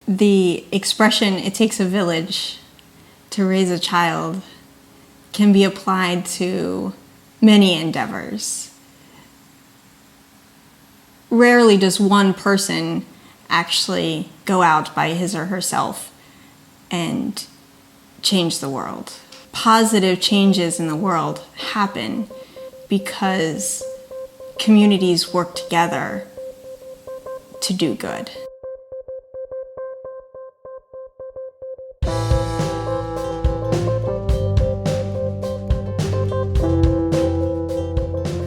The expression, "it takes a village to raise a child," can be applied to many endeavors. Rarely does one person actually go out by his or herself and change the world. Positive changes in the world happen because communities work together to do good.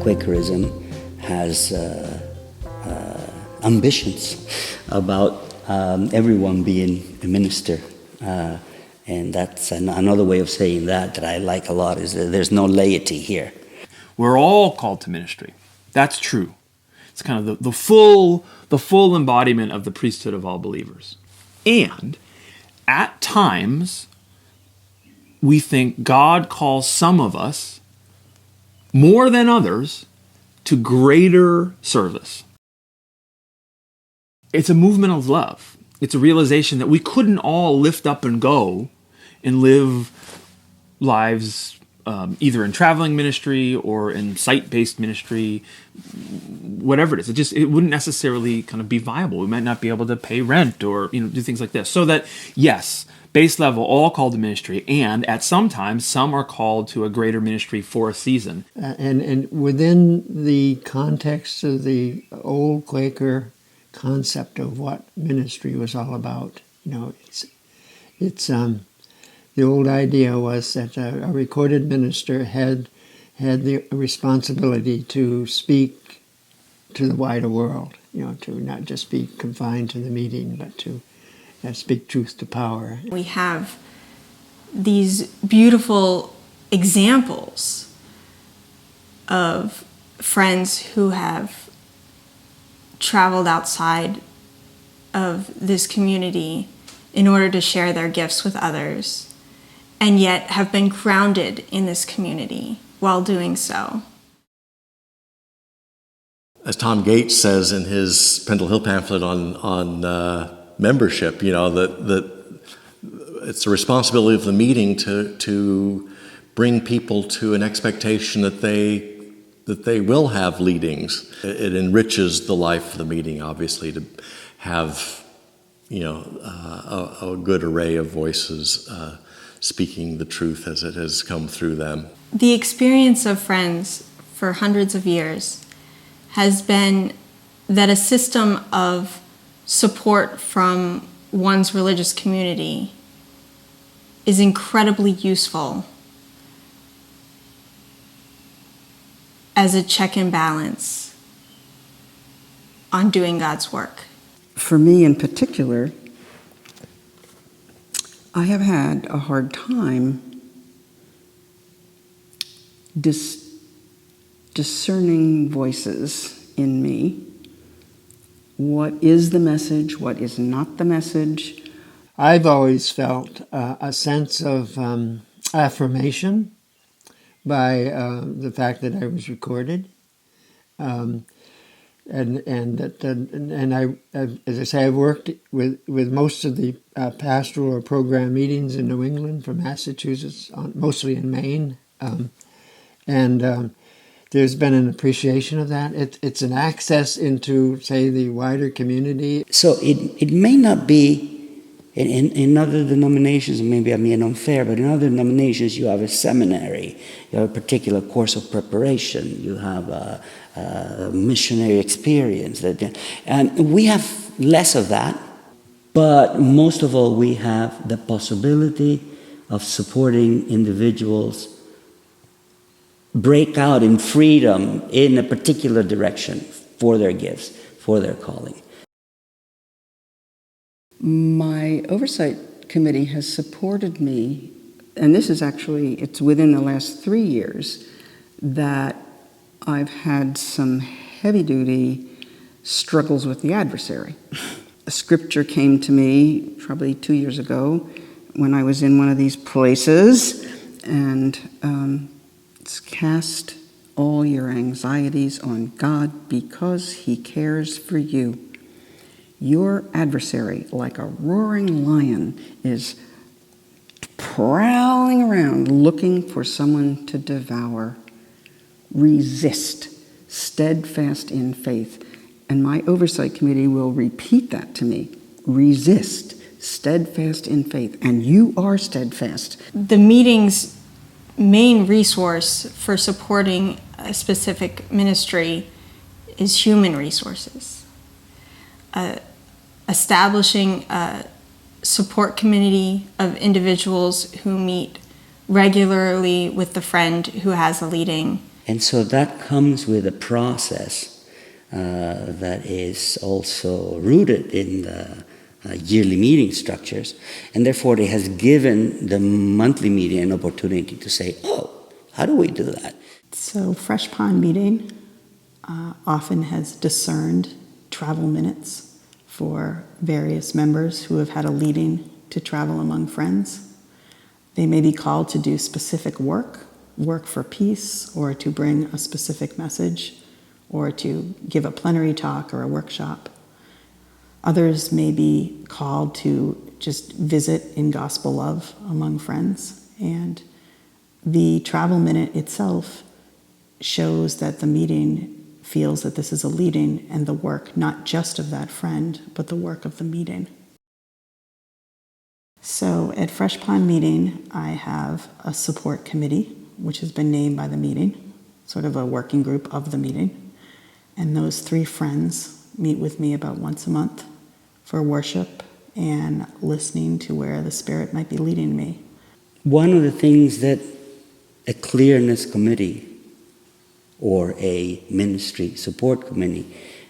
Quakerism has ambitions about everyone being a minister. And that's another way of saying that I like a lot, is that there's no laity here. We're all called to ministry. That's true. It's kind of the full embodiment of the priesthood of all believers. And at times, we think God calls some of us more than others to greater service. It's a movement of love. It's a realization that we couldn't all lift up and go and live lives either in traveling ministry or in site-based ministry, whatever it is. It wouldn't necessarily kind of be viable. We might not be able to pay rent or do things like this. So that, yes, base level, all called to ministry, and at some times, some are called to a greater ministry for a season. And within the context of the old Quaker concept of what ministry was all about, it's the old idea was that a recorded minister had the responsibility to speak to the wider world, to not just be confined to the meeting, but to speak truth to power. We have these beautiful examples of friends who have traveled outside of this community in order to share their gifts with others, and yet have been grounded in this community while doing so. As Tom Gates says in his Pendle Hill pamphlet on membership, that it's the responsibility of the meeting to bring people to an expectation that they will have leadings. It enriches the life of the meeting, obviously, to have a good array of voices speaking the truth as it has come through them. The experience of Friends for hundreds of years has been that a system of support from one's religious community is incredibly useful as a check and balance on doing God's work. For me in particular, I have had a hard time discerning voices in me. What is the message? What is not the message? I've always felt a sense of affirmation by the fact that I was recorded, and I, as I say, I've worked with most of the pastoral or program meetings in New England, from Massachusetts, mostly in Maine, and there's been an appreciation of that. It's an access into, say, the wider community. So it may not be in other denominations, maybe I'm being unfair, but in other denominations you have a seminary, you have a particular course of preparation, you have a missionary experience, and we have less of that, but most of all we have the possibility of supporting individuals break out in freedom in a particular direction for their gifts, for their calling. My oversight committee has supported me, and this is actually, it's within the last 3 years, that I've had some heavy-duty struggles with the adversary. A scripture came to me probably 2 years ago when I was in one of these places, and it's cast all your anxieties on God because He cares for you. your adversary, like a roaring lion, is prowling around looking for someone to devour. Resist, steadfast in faith. And my oversight committee will repeat that to me. Resist, steadfast in faith. And you are steadfast. The meeting's main resource for supporting a specific ministry is human resources. Establishing a support committee of individuals who meet regularly with the friend who has a leading. And so that comes with a process that is also rooted in the yearly meeting structures, and therefore it has given the monthly meeting an opportunity to say, oh, how do we do that? So Fresh Pond meeting often has discerned travel minutes for various members who have had a leading to travel among friends. They may be called to do specific work for peace, or to bring a specific message, or to give a plenary talk or a workshop. Others may be called to just visit in gospel love among friends. And the travel minute itself shows that the meeting feels that this is a leading, and the work not just of that friend, but the work of the meeting. So at Fresh Pond meeting, I have a support committee, which has been named by the meeting, sort of a working group of the meeting. And those 3 friends meet with me about once a month for worship and listening to where the Spirit might be leading me. One of the things that a clearness committee or a ministry support committee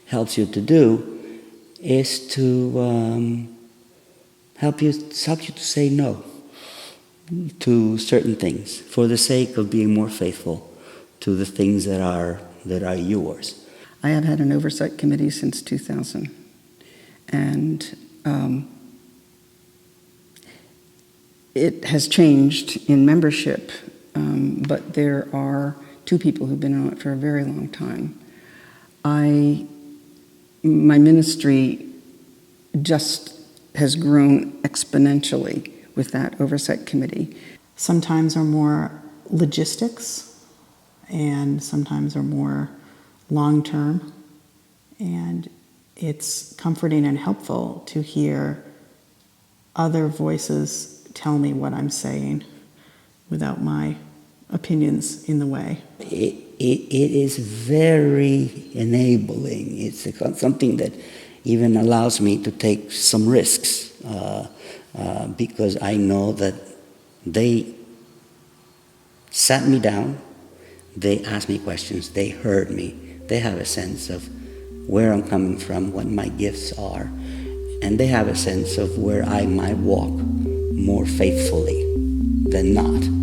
helps you to do is to help you to say no to certain things for the sake of being more faithful to the things that are yours. I have had an oversight committee since 2000, and it has changed in membership, but there are 2 people who've been on it for a very long time. My ministry just has grown exponentially with that oversight committee. Sometimes are more logistics, and sometimes are more long-term. And it's comforting and helpful to hear other voices tell me what I'm saying without my opinions in the way. It is very enabling. It's something that even allows me to take some risks because I know that they sat me down, they asked me questions, they heard me, they have a sense of where I'm coming from, what my gifts are, and they have a sense of where I might walk more faithfully than not.